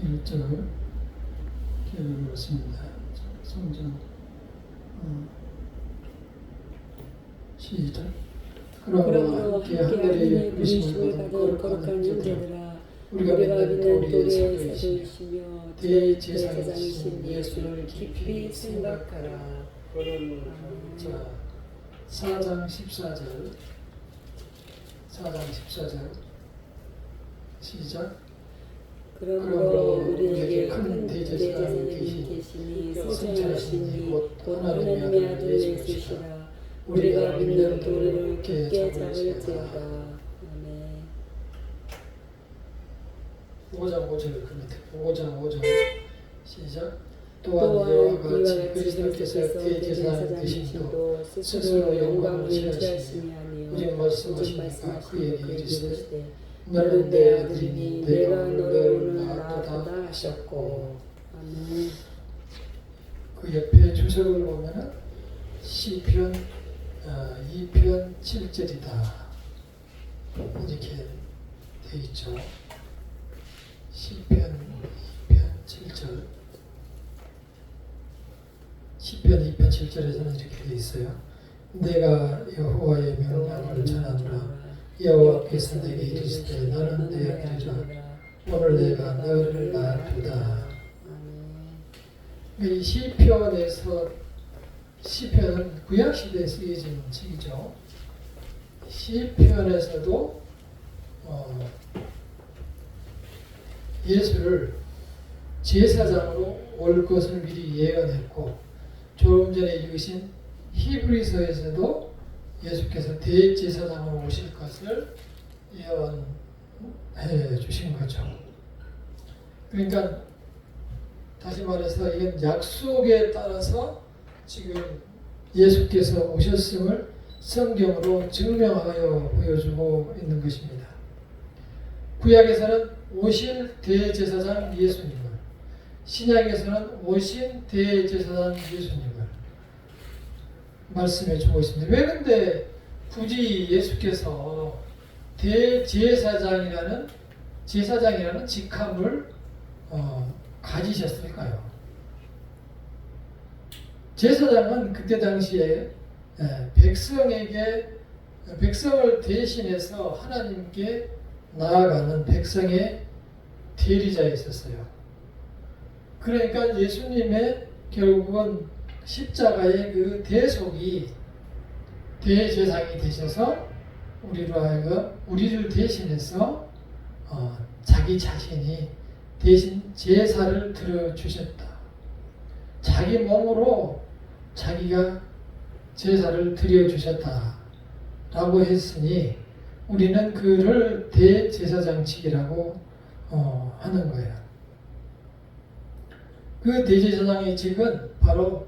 1절 기억해보겠습니다. 성전 시작. 그러므로 함께 하늘의 부르심을 받은 거룩한 형제들아, 우리가 믿는 우리의 사도이시며 대제사장이신 예수를 깊이 생각하라. 자, 4장 14절 시작. 그러므로 우리에게 큰 대제사장이 계시니 성전하시니 곧 하나님의 아들 예수시라. 우리가 믿는 도를 깊게 잡을지어다. 아멘. 5장 5절 그 밑에 5장 5절 시작. 또한 이와 같이 그리스도께서 대제사장 되심도 스스로 영광을 취하심이 아니요 오직 말씀하시니까 그에게 이르시되 너는 내 아들이니 내가 너를 오늘 낳았다 하셨고. 아멘. 그 옆에 주석을 보면은 시편 2편 7절이다 이렇게 돼 있죠. 시편 2편 7절 시편 2편 7절에서는 이렇게 돼 있어요. 내가 여호와의 명령을 전하노라. 여호와께서 내게 이르시되 너는 내 아들이라. 오늘 내가 너를 낳았도다. 이 시편은 구약시대에 쓰여진 책이죠. 시편에서도 예수를 제사장으로 올 것을 미리 예언했고, 조금 전에 읽으신 히브리서에서도 예수께서 대제사장으로 오실 것을 예언해 주신 거죠. 그러니까 다시 말해서 이건 약속에 따라서 지금 예수께서 오셨음을 성경으로 증명하여 보여주고 있는 것입니다. 구약에서는 오실 대제사장 예수님을, 신약에서는 오신 대제사장 예수님을 말씀해 주고 있습니다. 왜 근데 굳이 예수께서 대제사장이라는 직함을 가지셨을까요? 제사장은 그때 당시에 백성을 대신해서 하나님께 나아가는 백성의 대리자였었어요. 그러니까 예수님의 결국은 십자가의 그 대속이 대제사장이 되셔서 우리를 대신해서 자기 자신이 대신 제사를 드려주셨다. 자기 몸으로 자기가 제사를 드려주셨다 라고 했으니 우리는 그를 대제사장직이라고 하는 거예요. 그 대제사장의 직은 바로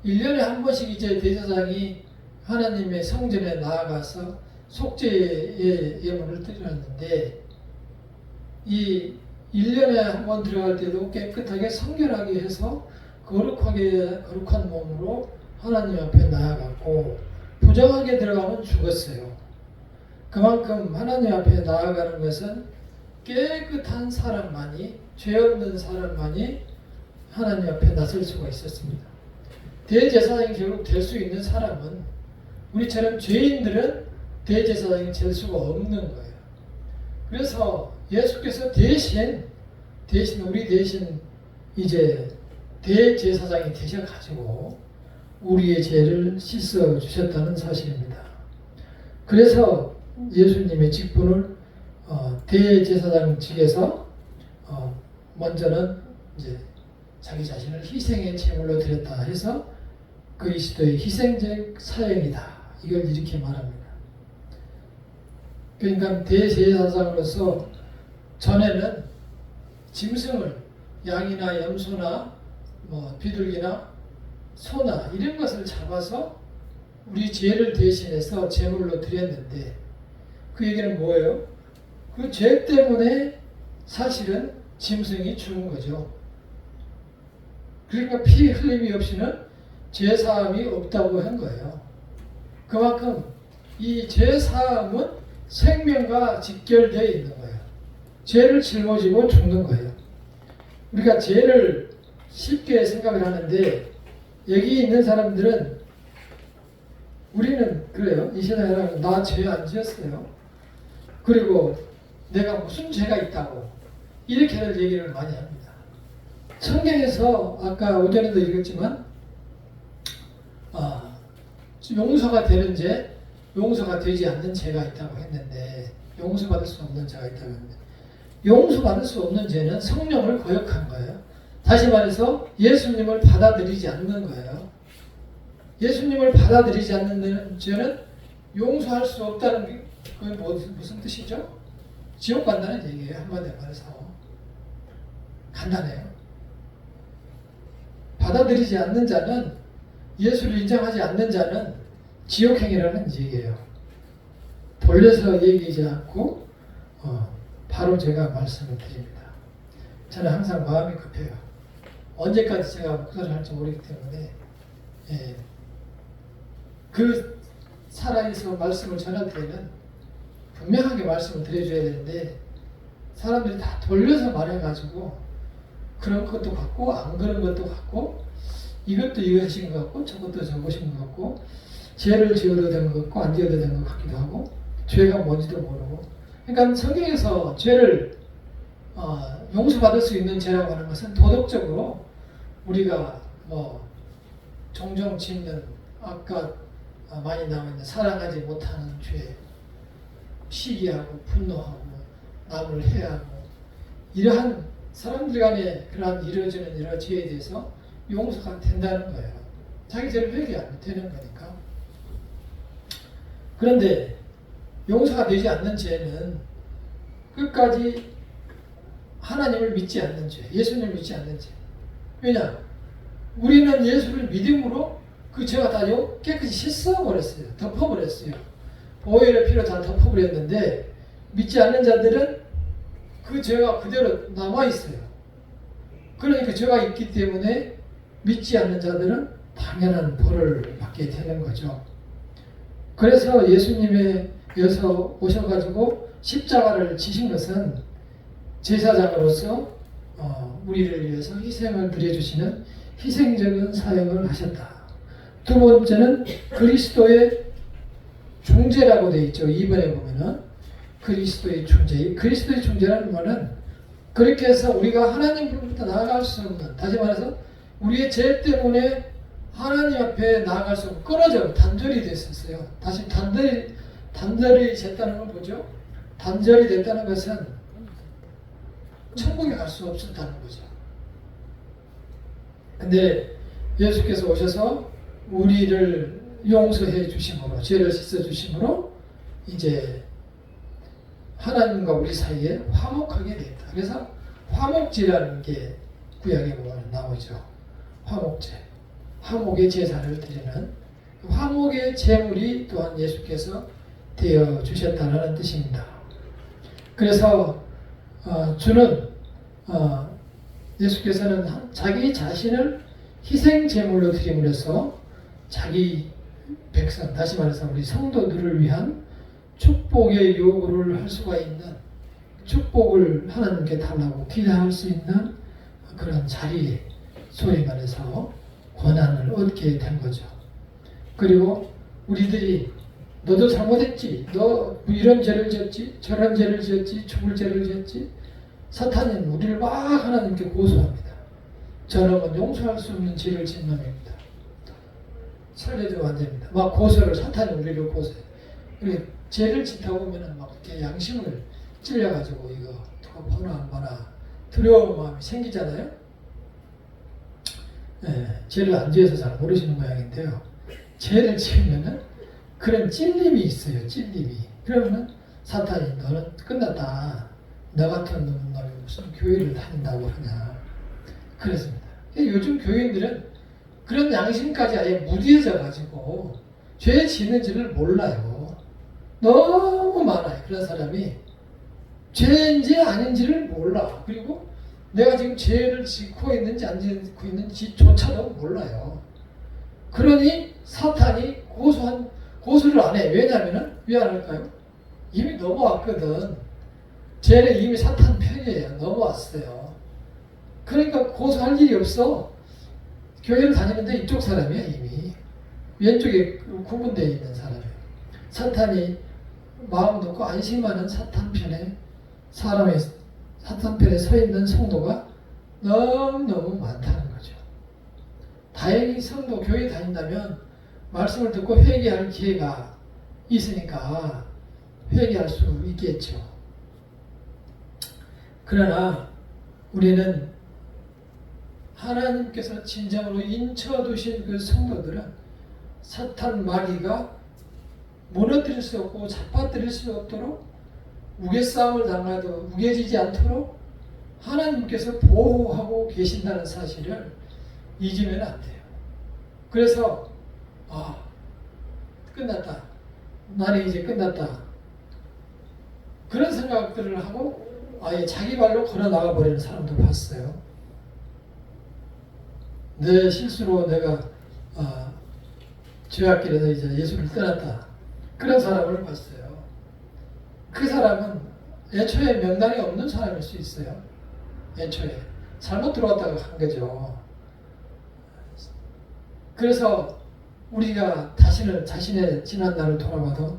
1년에 한 번씩 이제 대제사장이 하나님의 성전에 나아가서 속죄의 예물을 드렸는데, 이 1년에 한 번 들어갈 때도 깨끗하게 성결하게 해서 거룩한 몸으로 하나님 앞에 나아갔고, 부정하게 들어가면 죽었어요. 그만큼 하나님 앞에 나아가는 것은 깨끗한 사람만이, 죄 없는 사람만이 하나님 앞에 나설 수가 있었습니다. 대제사장이 결국 될 수 있는 사람은, 우리처럼 죄인들은 대제사장이 될 수가 없는 거예요. 그래서 예수께서 대신 우리 대신 이제 대제사장이 되셔가지고 우리의 죄를 씻어 주셨다는 사실입니다. 그래서 예수님의 직분을 대제사장직에서 먼저는 이제 자기 자신을 희생의 제물로 드렸다 해서 그리스도의 희생적 사형이다, 이걸 이렇게 말합니다. 그러니까 대제사장으로서 전에는 짐승을, 양이나 염소나 비둘기나 소나 이런 것을 잡아서 우리 죄를 대신해서 제물로 드렸는데, 그 얘기는 뭐예요? 그 죄 때문에 사실은 짐승이 죽은 거죠. 그러니까 피 흘림이 없이는 죄사함이 없다고 한 거예요. 그만큼 이 죄사함은 생명과 직결되어 있는 거예요. 죄를 짊어지고 죽는 거예요. 우리가 죄를 쉽게 생각을 하는데 여기 있는 사람들은 우리는 그래요. 이 세상에 나 죄 안 지었어요. 그리고 내가 무슨 죄가 있다고 이렇게들 얘기를 많이 합니다. 성경에서 아까 오전에도 읽었지만 용서가 되는 죄, 용서가 되지 않는 죄가 있다고 했는데 용서받을 수 없는 죄가 있다고 했는데 용서받을 수 없는 죄는 성령을 거역한 거예요. 다시 말해서 예수님을 받아들이지 않는 거예요. 예수님을 받아들이지 않는 죄는 용서할 수 없다는 게 그게 무슨 뜻이죠? 지옥 간다는 얘기예요. 한마디로 말해서 간단해요. 받아들이지 않는 자는 예수를 인정하지 않는 자는 지옥행이라는 얘기예요. 돌려서 얘기하지 않고 바로 제가 말씀을 드립니다. 저는 항상 마음이 급해요. 언제까지 제가 목사를 할지 모르기 때문에 그 살아있어 말씀을 전할 때는 분명하게 말씀을 드려줘야 되는데 사람들이 다 돌려서 말해가지고 그런 것도 같고 안 그런 것도 같고 이것도 이것인 것 같고 저것도 저것인 것 같고 죄를 지어도 되는 것 같고 안 지어도 되는 것 같기도 하고 죄가 뭔지도 모르고 그러니까 성경에서 죄를 용서받을 수 있는 죄라고 하는 것은 도덕적으로 우리가 종종 짓는 아까 많이 나와있는 사랑하지 못하는 죄, 시기하고 분노하고 남을 해하고 이러한 사람들 간에 그러한 이루어지는 여러 죄에 대해서 용서가 된다는 거예요. 자기 죄를 회개 안 되는 거니까. 그런데 용서가 되지 않는 죄는 끝까지 하나님을 믿지 않는 죄, 예수님을 믿지 않는 죄. 왜냐? 우리는 예수를 믿음으로 그 죄가 다 깨끗이 씻어버렸어요. 덮어버렸어요. 보혈의 피로 다 덮어버렸는데 믿지 않는 자들은 그 죄가 그대로 남아있어요. 그러니까 죄가 있기 때문에 믿지 않는 자들은 당연한 벌을 받게 되는 거죠. 그래서 예수님께서 오셔가지고 십자가를 지신 것은 제사장으로서 우리를 위해서 희생을 드려주시는 희생적인 사역을 하셨다. 두 번째는 그리스도의 중재라고 되어 있죠. 2번에 보면은 그리스도의 중재. 그리스도의 중재라는 말은 그렇게 해서 우리가 하나님으로부터 나아갈 수 없는, 다시 말해서 우리의 죄 때문에 하나님 앞에 나아갈 수 없고 끊어져 단절이 됐었어요. 다시 단절이 됐다는 걸 보죠. 단절이 됐다는 것은 천국에 갈 수 없었다는 거죠. 근데 예수께서 오셔서 우리를 용서해 주심으로, 죄를 씻어 주심으로 이제 하나님과 우리 사이에 화목하게 됐다. 그래서 화목제라는 게 구약에 보면 나오죠. 화목제. 화목의 제사를 드리는 화목의 제물이 또한 예수께서 되어 주셨다는 뜻입니다. 그래서 주는 예수께서는 자기 자신을 희생 제물로 드림으로써 자기 백성, 다시 말해서 우리 성도들을 위한 축복의 요구를 할 수가 있는, 축복을 하나님께 달라고 기도할 수 있는 그런 자리에 소위 말해서 권한을 얻게 된 거죠. 그리고 우리들이 너도 잘못했지, 너 이런 죄를 지었지, 저런 죄를 지었지, 죽을 죄를 지었지, 사탄은 우리를 막 하나님께 고소합니다. 저놈은 용서할 수 없는 죄를 지은 놈입니다. 살려주면 안 됩니다. 막 고소를, 사탄이 우리를 고소해요. 우리 죄를 짓다 보면은 막 이렇게 양심을 찔려가지고 이거 누가 보나 안 보나 두려운 마음이 생기잖아요. 죄를 안 지어서 잘 모르시는 모양인데요. 죄를 지으면은 그런 찔림이 있어요. 찔림이. 그러면은 사탄이 너는 끝났다. 너 같은 놈이 무슨 교회를 다닌다고 하냐. 그렇습니다. 요즘 교인들은 그런 양심까지 아예 무뎌져가지고 죄 지는지를 몰라요. 너무 많아요. 그런 사람이 죄인지 아닌지를 몰라. 그리고 내가 지금 죄를 짓고 있는지 안 짓고 있는지조차도 몰라요. 그러니 사탄이 고소를 안 해. 왜냐하면 왜 안 할까요? 이미 넘어왔거든. 죄는 이미 사탄 편이에요. 넘어왔어요. 그러니까 고소할 일이 없어. 교회를 다니는데 이쪽 사람이야 이미. 왼쪽에 구분되어 있는 사람이야. 사탄이 마음 놓고 안심하는 사탄 편에 사탄 편에 서 있는 성도가 너무너무 많다는 거죠. 다행히 성도 교회 다닌다면 말씀을 듣고 회개할 기회가 있으니까 회개할 수 있겠죠. 그러나 우리는 하나님께서 진정으로 인쳐두신 그 성도들은 사탄 마귀가 무너뜨릴 수 없고 잡아뜨릴 수 없도록 무게싸움을 당하도 무게지지 않도록 하나님께서 보호하고 계신다는 사실을 잊으면 안 돼요. 그래서 끝났다. 나는 이제 끝났다. 그런 생각들을 하고 아예 자기 발로 걸어 나가 버리는 사람도 봤어요. 내 실수로 내가 죄악길에서 이제 예수를 떠났다. 그런 사람을 봤어요. 그 사람은 애초에 명단이 없는 사람일 수 있어요. 애초에 잘못 들어왔다고 한 거죠. 그래서 우리가 자신의 지난 날을 돌아봐도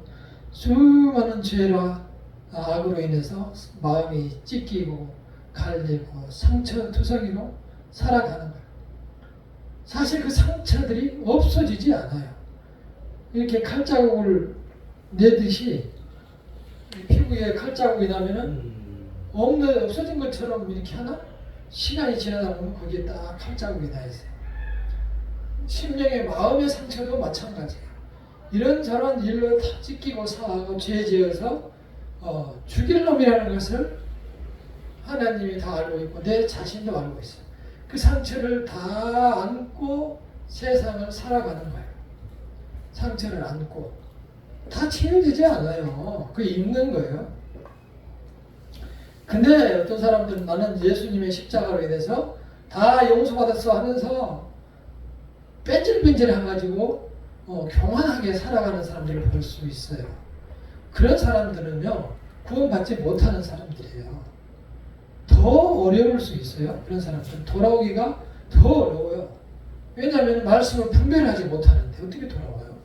수많은 죄와 악으로 인해서 마음이 찢기고 갈리고 상처투성이로 살아가는 거예요. 사실 그 상처들이 없어지지 않아요. 이렇게 칼자국을 내듯이 피부에 칼자국이 나면은 없어진 것처럼 이렇게 하나? 시간이 지나다 보면 거기에 딱 칼자국이 나 있어요. 심령의 마음의 상처도 마찬가지예요. 이런저런 일로 다 찢기고 사하고 죄 지어서 죽일 놈이라는 것을 하나님이 다 알고 있고 내 자신도 알고 있어요. 그 상처를 다 안고 세상을 살아가는 거예요. 상처를 안고 다 치유되지 않아요. 그게 있는 거예요. 근데 어떤 사람들은 나는 예수님의 십자가로 인해서 다 용서받았어 하면서 뺀질뺀질해가지고 교만하게 살아가는 사람들을 볼 수 있어요. 그런 사람들은요 구원받지 못하는 사람들이에요. 더 어려울 수 있어요. 그런 사람들은 돌아오기가 더 어려워요. 왜냐하면 말씀을 분별하지 못하는데 어떻게 돌아와요?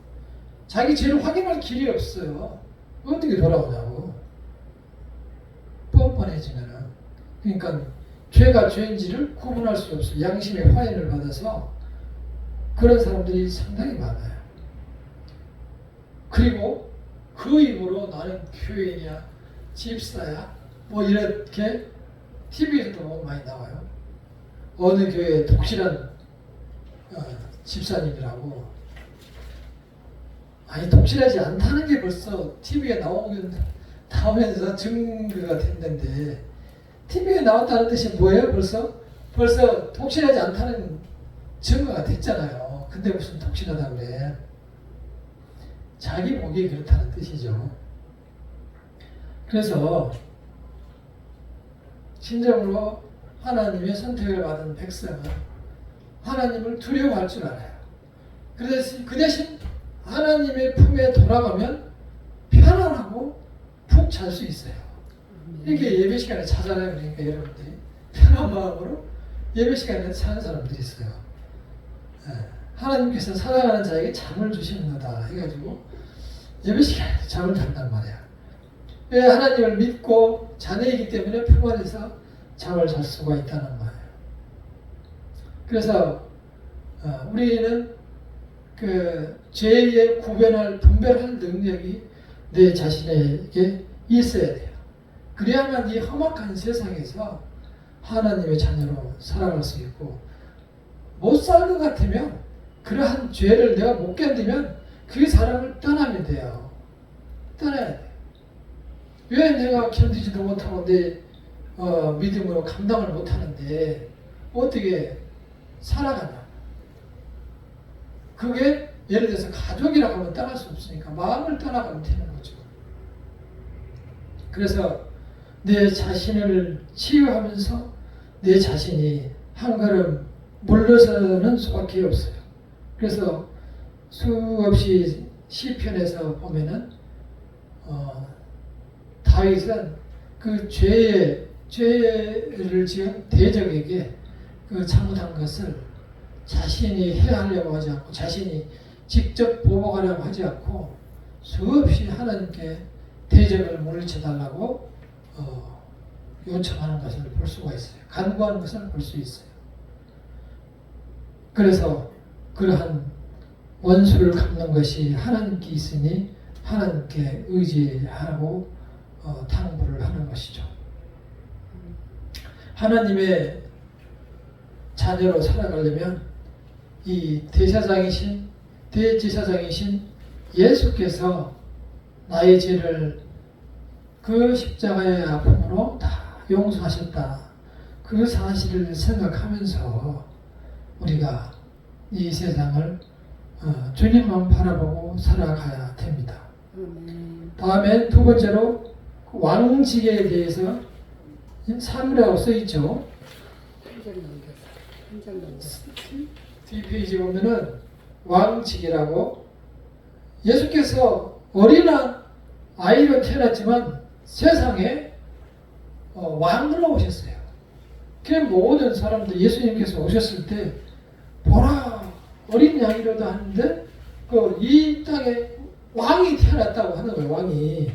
자기 죄를 확인할 길이 없어요. 어떻게 돌아오냐고. 뻔뻔해지면은. 그러니까 죄가 죄인지를 구분할 수 없어요. 양심의 화해를 받아서 그런 사람들이 상당히 많아요. 그리고 그 입으로 나는 교인이야, 집사야, 뭐 이렇게 TV에서도 너무 많이 나와요. 어느 교회에 독실한 집사님이라고. 아니 독실하지 않다는 게 벌써 TV에 나오면서 증거가 됐는데 TV에 나왔다는 뜻이 뭐예요? 벌써 독실하지 않다는 증거가 됐잖아요. 근데 무슨 독실하다 그래. 자기 보기에 그렇다는 뜻이죠. 그래서 진정으로 하나님의 선택을 받은 백성은 하나님을 두려워할 줄 알아요. 그 대신 하나님의 품에 돌아가면 편안하고 푹 잘 수 있어요. 이렇게 예배 시간에 자잖아요. 그러니까 여러분들이 편한 마음으로 예배 시간에 사는 사람들이 있어요. 하나님께서 사랑하는 자에게 잠을 주시는 거다 해가지고 예배 시간에 잠을 잔단 말이야. 왜 하나님을 믿고 자녀이기 때문에 평안해서 잠을 잘 수가 있다는 거예요. 그래서 우리는 그 죄의 분별할 능력이 내 자신에게 있어야 돼요. 그래야만 이 험악한 세상에서 하나님의 자녀로 살아갈 수 있고, 못 살 것 같으면 그러한 죄를 내가 못 견디면 그 사람을 떠나면 돼요. 떠나야 돼요. 왜 내가 견디지도 못하고 내 믿음으로 감당을 못하는데 어떻게 살아가냐. 그게 예를 들어서 가족이라고 하면 떠날 수 없으니까 마음을 떠나가면 되는 거죠. 그래서 내 자신을 치유하면서 내 자신이 한 걸음 물러서는 수밖에 없어요. 그래서 수없이 시편에서 보면은 다윗은 그 죄를 지은 대적에게 그 잘못한 것을 자신이 해하려고 하지 않고 자신이 직접 보복하려고 하지 않고 수없이 하나님께 대적을 물리쳐달라고 요청하는 것을 볼 수가 있어요. 간구하는 것을 볼 수 있어요. 그래서 그러한 원수를 갚는 것이 하나님께 있으니 하나님께 의지하고 당부를 하는 것이죠. 하나님의 자녀로 살아가려면 이 대제사장이신 예수께서 나의 죄를 그 십자가의 아픔으로 다 용서하셨다. 그 사실을 생각하면서 우리가 이 세상을 주님만 바라보고 살아가야 됩니다. 다음에 두 번째로 왕직에 대해서 사무라고 써있죠. 한 장 넘겼어. 뒷페이지 보면은 왕직이라고 예수께서 어린아 아이로 태어났지만 세상에 왕으로 오셨어요. 그 모든 사람들 예수님께서 오셨을 때 보라 어린 양이로다 하는데 이 땅에 왕이 태어났다고 하는 거예요. 왕이.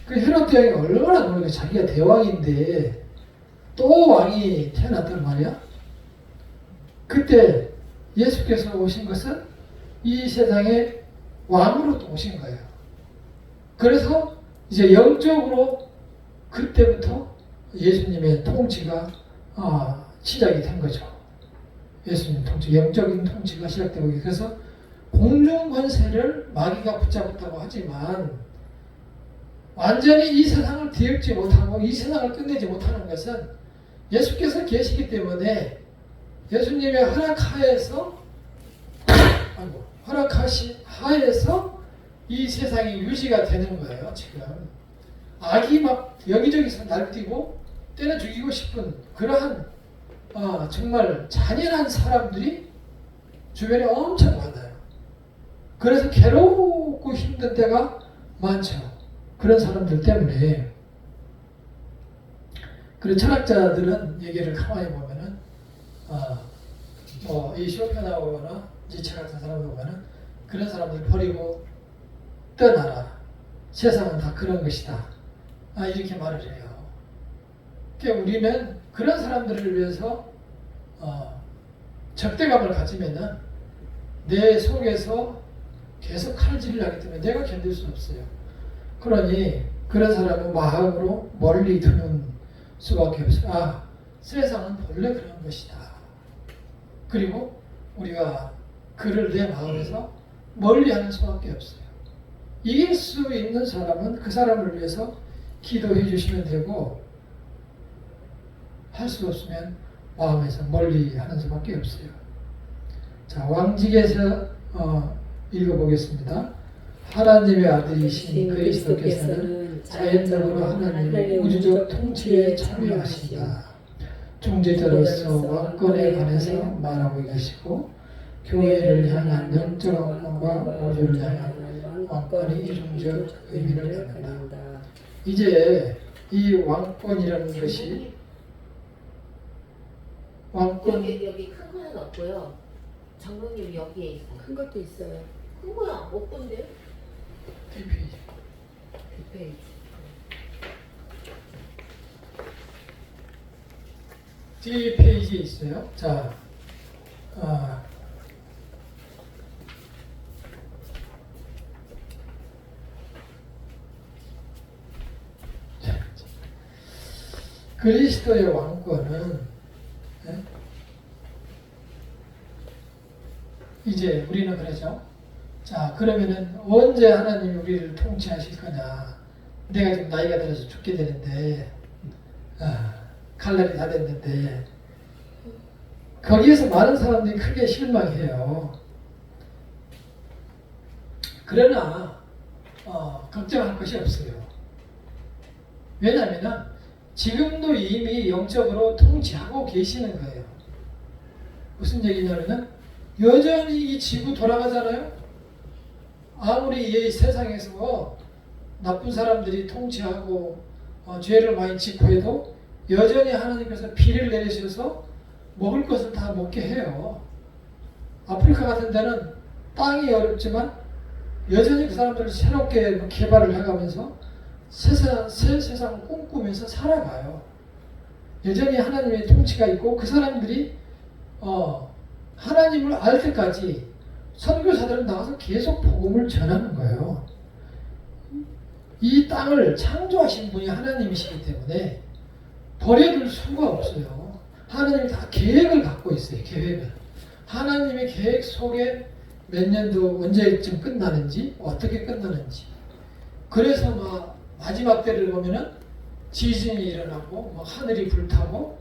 그 헤롯 대왕이 얼마나 놀라게 자기가 대왕인데 또 왕이 태어났단 말이야. 그때 예수께서 오신 것은 이 세상에 왕으로 또 오신 거예요. 그래서 이제 영적으로 그때부터 예수님의 통치가 시작이 된 거죠. 예수님 통치, 영적인 통치가 시작되고 그래서 공중 권세를 마귀가 붙잡았다고 하지만 완전히 이 세상을 뒤엎지 못하고 이 세상을 끝내지 못하는 것은 예수께서 계시기 때문에 예수님의 허락하에서 하에서 이 세상이 유지가 되는 거예요. 지금 악이 막 여기저기서 날뛰고 때려 죽이고 싶은 그러한 정말 잔인한 사람들이 주변에 엄청 많아요. 그래서 괴롭고 힘든 때가 많죠. 그런 사람들 때문에. 그리고 철학자들은 얘기를 가만히 보면은 이 쇼펜하우어나 니체 같은 사람들 보면은 그런 사람들 버리고 떠나라. 세상은 다 그런 것이다. 이렇게 말을 해요. 그러니까 우리는 그런 사람들을 위해서 적대감을 가지면은 내 속에서 계속 칼질을 하기 때문에 내가 견딜 수 없어요. 그러니 그런 사람은 마음으로 멀리 두는 수밖에 없어요. 세상은 본래 그런 것이다. 그리고 우리가 그를 내 마음에서 멀리하는 수밖에 없어요. 이길 수 있는 사람은 그 사람을 위해서 기도해 주시면 되고 할 수 없으면 마음에서 멀리하는 수밖에 없어요. 자, 왕직에서 읽어보겠습니다. 하나님의 아들이신 그리스도께서는 자연적으로 하나님의 우주적 통치에 참여하시다. 중재자로서 왕권에 관해서 말하고 계시고 교회를 향한 영적 왕권과 우주를 향한 왕권이 이중적 의미를 갖는다. 이제 이 왕권이라는 것이 왕권 여기 큰 거는 없고요. 장로님 여기에 있어요. 큰 것도 있어요. 큰 거는 없던데요? 뒷페이지. 뒷페이지. 뒷페이지에 있어요. 자, 그리스도의 왕권은 이제 우리는 그러죠. 자, 그러면은 언제 하나님이 우리를 통치하실 거냐? 내가 지금 나이가 들어서 죽게 되는데 칼날이 다 됐는데 거기에서 많은 사람들이 크게 실망해요. 그러나 걱정할 것이 없어요. 왜냐하면 지금도 이미 영적으로 통치하고 계시는 거예요. 무슨 얘기냐면은 여전히 이 지구 돌아가잖아요. 아무리 이 세상에서 나쁜 사람들이 통치하고 죄를 많이 짓고 해도 여전히 하나님께서 비를 내리셔서 먹을 것을 다 먹게 해요. 아프리카 같은 데는 땅이 어렵지만 여전히 그 사람들을 새롭게 개발을 해가면서 새 세상을 꿈꾸면서 살아가요. 여전히 하나님의 통치가 있고 그 사람들이 하나님을 알 때까지 선교사들은 나가서 계속 복음을 전하는 거예요. 이 땅을 창조하신 분이 하나님이시기 때문에 버려둘 수가 없어요. 하나님이 다 계획을 갖고 있어요. 계획을. 하나님의 계획 속에 몇 년도 언제쯤 끝나는지 어떻게 끝나는지. 그래서 막 마지막 때를 보면은 지진이 일어나고 하늘이 불타고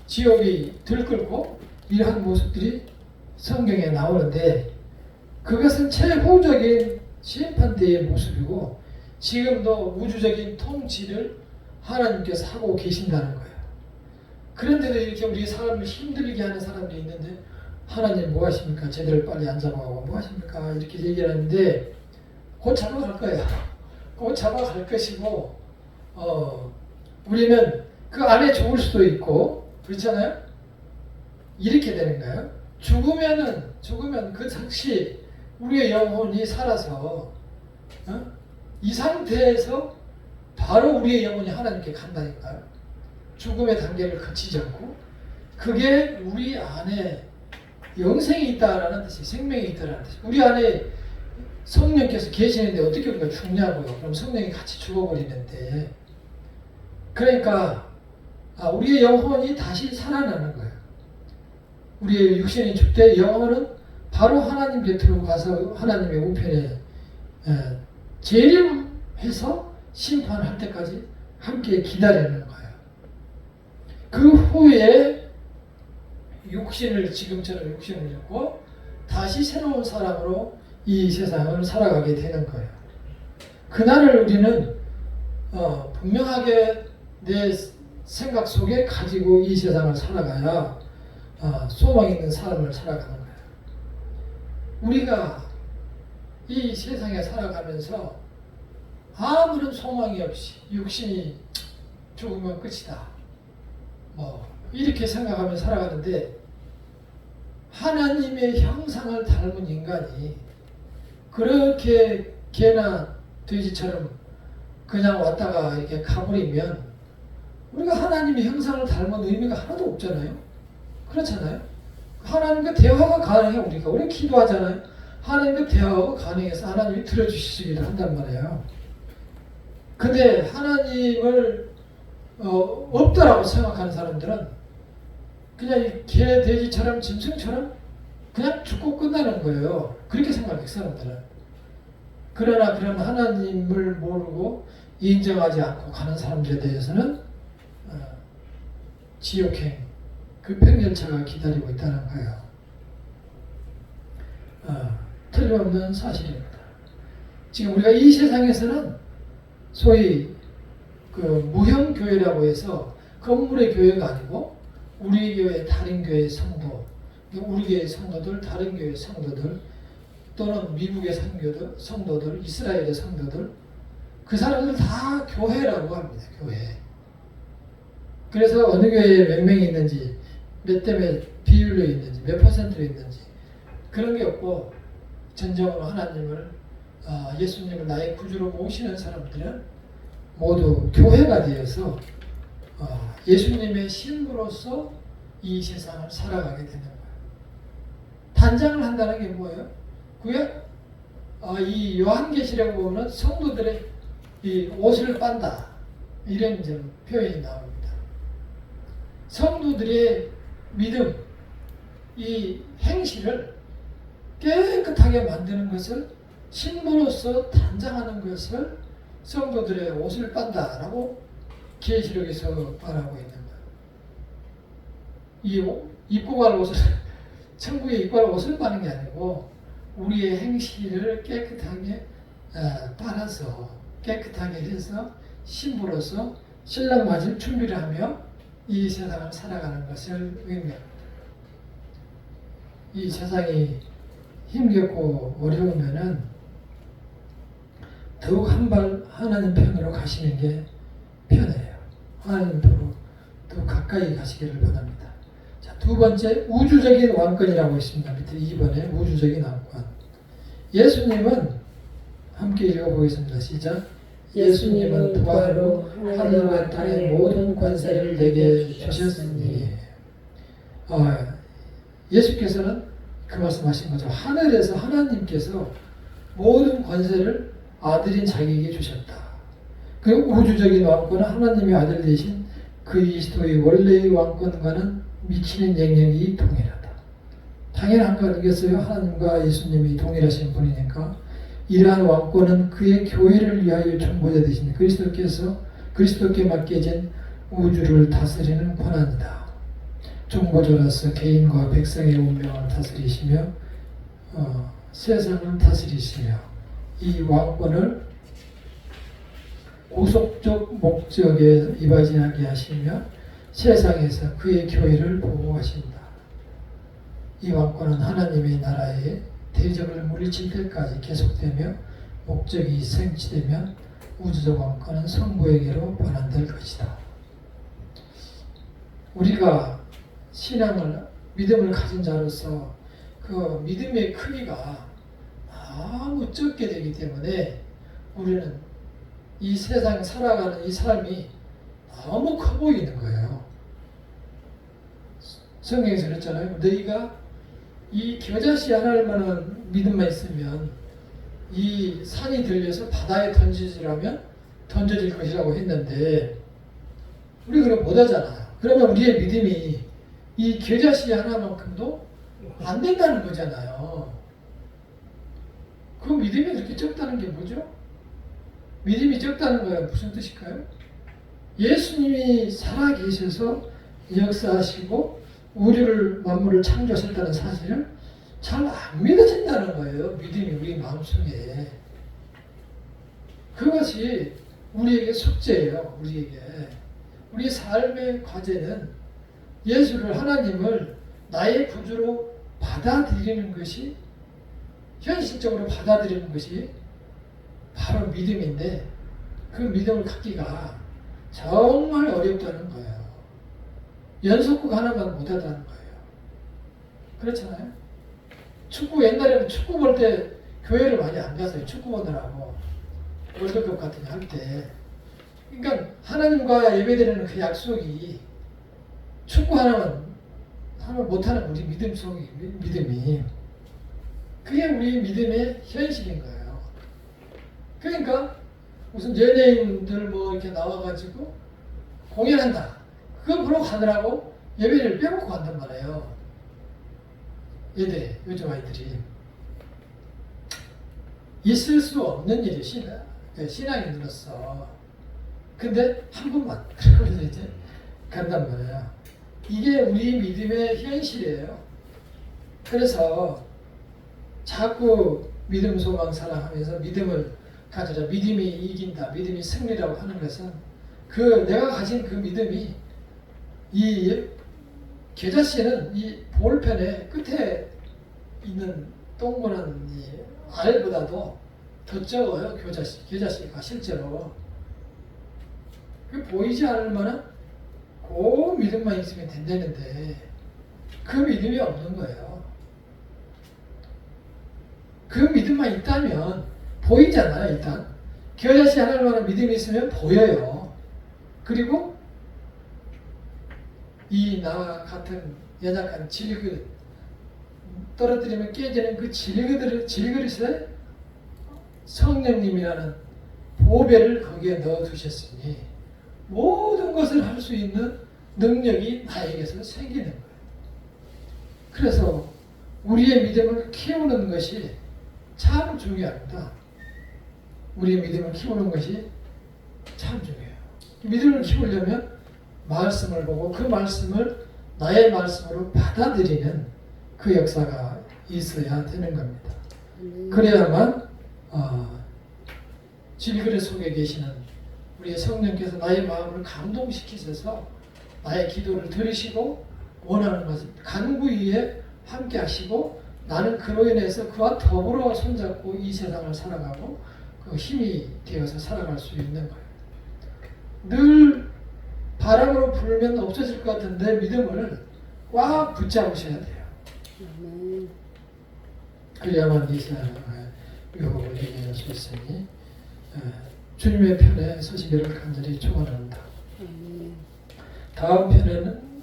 지옥이 들끓고 이러한 모습들이 성경에 나오는데 그것은 최후적인 심판대의 모습이고 지금도 우주적인 통치를 하나님께서 하고 계신다는 거예요. 그런데도 이렇게 우리 사람을 힘들게 하는 사람들이 있는데 하나님 뭐 하십니까? 제대로 빨리 안 잡아가고 뭐 하십니까? 이렇게 얘기를 하는데 곧 잡아갈 거예요. 곧 잡아갈 것이고 우리는 그 안에 죽을 수도 있고 그렇잖아요? 이렇게 되는 거예요. 죽으면 그 즉시 우리의 영혼이 살아서 이 상태에서 바로 우리의 영혼이 하나님께 간다니까요. 죽음의 단계를 거치지 않고 그게 우리 안에 영생이 있다라는 뜻이 생명이 있다라는 뜻이 우리 안에 성령께서 계시는데 어떻게 우리가 죽냐고요. 그럼 성령이 같이 죽어버리는데 그러니까 우리의 영혼이 다시 살아나는 거예요. 우리의 육신이 죽되 영혼은 바로 하나님 곁으로 가서 하나님의 우편에 재림해서 심판할 때까지 함께 기다리는 거예요. 그 후에 지금처럼 육신을 입고 다시 새로운 사람으로 이 세상을 살아가게 되는 거예요. 그날을 우리는 분명하게 내 생각 속에 가지고 이 세상을 살아가야 소망 있는 삶을 살아가는 거예요. 우리가 이 세상에 살아가면서 아무런 소망이 없이 육신이 죽으면 끝이다. 이렇게 생각하며 살아가는데 하나님의 형상을 닮은 인간이 그렇게 개나 돼지처럼 그냥 왔다가 이렇게 가버리면 우리가 하나님의 형상을 닮은 의미가 하나도 없잖아요. 그렇잖아요. 하나님과 대화가 가능해. 우리가 기도하잖아요. 하나님과 대화가 가능해서 하나님이 들어주시기를 한단 말이에요. 근데 하나님을 없다라고 생각하는 사람들은 그냥 개, 돼지처럼 짐승처럼 그냥 죽고 끝나는 거예요. 그렇게 생각해요. 사람들은. 그러나 그런 하나님을 모르고 인정하지 않고 가는 사람들에 대해서는 지옥행, 그 평열차가 기다리고 있다는 거예요. 틀림없는 사실입니다. 지금 우리가 이 세상에서는 소위 그 무형교회라고 해서 건물의 교회가 아니고 우리 교회, 다른 교회 성도, 우리 교회 성도들, 다른 교회 성도들, 또는 미국의 성도들, 이스라엘의 성도들, 그 사람들 다 교회라고 합니다. 교회. 그래서 어느 교회에 몇 명이 있는지, 몇 대 몇 비율로 있는지, 몇 퍼센트로 있는지 그런 게 없고 진정으로 하나님을 예수님을 나의 구주로 모시는 사람들은 모두 교회가 되어서 예수님의 신부로서 이 세상을 살아가게 되는 거예요. 단장을 한다는 게 뭐예요? 그게 이 요한계시록에 보면 성도들의 이 옷을 빤다 이런 표현이 나옵니다. 성도들의 믿음, 이 행실을 깨끗하게 만드는 것을 신부로서 단장하는 것을 성도들의 옷을 빤다라고 계시록에서 말하고 있는 거예요. 입고 갈 옷을 천국에 입고 갈 옷을 빠는 게 아니고 우리의 행실을 깨끗하게 빨아서 깨끗하게 해서 신부로서 신랑 맞을 준비를 하며 이 세상을 살아가는 것을 의미합니다. 이 세상이 힘겹고 어려우면은 더욱 한 발 하나님 편으로 가시는 게 편해요. 하나님 편으로 더 가까이 가시기를 바랍니다. 자, 자, 두 번째 우주적인 왕권이라고 있습니다. 밑에 2번에 우주적인 왕권. 예수님은 함께 읽어보겠습니다. 시작. 예수님은 부활로 하늘과 땅의 모든 권세를 내게 주셨으니. 예수께서는 그 말씀하신 거죠. 하늘에서 하나님께서 모든 권세를 아들인 자기에게 주셨다. 그 우주적인 왕권은 하나님의 아들 되신 그리스도의 원래의 왕권과는 미치는 영역이 동일하다. 당연한 거 아니겠어요? 하나님과 예수님이 동일하신 분이니까. 이러한 왕권은 그의 교회를 위하여 중보자 되신 그리스도께 맡겨진 우주를 다스리는 권한이다. 중보자로서 개인과 백성의 운명을 다스리시며 세상을 다스리시며 이 왕권을 구속적 목적에 이바지하게 하시며 세상에서 그의 교회를 보호하신다. 이 왕권은 하나님의 나라의 대적을 물리칠 때까지 계속되며 목적이 성취되면 우주적 왕권은 성부에게로 반환될 것이다. 우리가 믿음을 가진 자로서 그 믿음의 크기가 너무 적게 되기 때문에 우리는 이 세상에 살아가는 이 삶이 너무 커 보이는 거예요. 성경에서 그랬잖아요. 너희가 이 겨자씨 하나만한 믿음만 있으면 이 산이 들려서 바다에 던져질 것이라고 했는데 우리 그럼 못하잖아요. 그러면 우리의 믿음이 이 겨자씨 하나만큼도 안 된다는 거잖아요. 그 믿음이 그렇게 적다는 게 뭐죠? 믿음이 적다는 거야 무슨 뜻일까요? 예수님이 살아계셔서 역사하시고 우리를 만물을 창조하셨다는 사실을 잘 안 믿어진다는 거예요. 믿음이 우리 마음속에. 그것이 우리에게 숙제예요. 우리 삶의 과제는 예수를 하나님을 나의 구주로 받아들이는 것이 현실적으로 받아들이는 것이 바로 믿음인데 그 믿음을 갖기가 정말 어렵다는 거예요. 연속극 하나만 못하다는 거예요. 그렇잖아요. 옛날에는 축구 볼 때 교회를 많이 안 갔어요. 축구 보느라고 월드컵 같은 거 할 때. 그러니까 하나님과 예배드리는 그 약속이 축구 하나만 못하는 우리 믿음이 그게 우리 믿음의 현실인 거예요. 그러니까 무슨 연예인들 이렇게 나와가지고 공연한다. 그거 보러 가느라고 예배를 빼먹고 간단 말이에요. 요즘 아이들이. 있을 수 없는 일이 신앙이 늘었어. 근데 한 번만 그러면서 이제 간단 말이에요. 이게 우리 믿음의 현실이에요. 그래서 자꾸 믿음, 소망, 사랑하면서 믿음을 가져라. 믿음이 이긴다. 믿음이 승리라고 하는 것은 내가 가진 그 믿음이 이 겨자씨는 이 볼펜의 끝에 있는 동그란 이 알보다도 더 적어요. 겨자씨가 실제로. 그 보이지 않을 만한 그 믿음만 있으면 된다는데 그 믿음이 없는 거예요. 그 믿음만 있다면 보이잖아요. 일단 겨자씨 하나만한 믿음이 있으면 보여요. 그리고 이 나와 같은 연약한 질그릇 떨어뜨리면 깨지는 그 질그릇에 성령님이라는 보배를 거기에 넣어두셨으니 모든 것을 할 수 있는 능력이 나에게서 생기는 거예요. 그래서 우리의 믿음을 키우는 것이 참 중요합니다. 우리의 믿음을 키우는 것이 참 중요해요. 믿음을 키우려면 말씀을 보고 그 말씀을 나의 말씀으로 받아들이는 그 역사가 있어야 되는 겁니다. 그래야만 질그릇 속에 계시는 우리의 성령께서 나의 마음을 감동시키셔서 나의 기도를 들으시고 원하는 것을 간구위에 함께 하시고 나는 그로 인해서 그와 더불어 손잡고 이 세상을 살아가고 그 힘이 되어서 살아갈 수 있는 거예요. 늘 바람으로 불면 없어질 것 같은 내 믿음을 꽉 붙잡으셔야 돼요. 아멘. 그래야만 이 세상을 유혹을 이겨낼 수 있으니 주님의 편에 서시기를 간절히 축원합니다. 아멘. 다음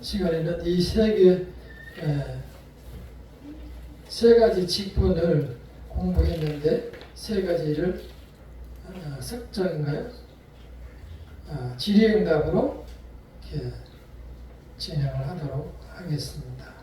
시간에는 이 세 가지 직분을 공부했는데 세 가지를 석정인가요? 질의응답으로 이렇게 진행을 하도록 하겠습니다.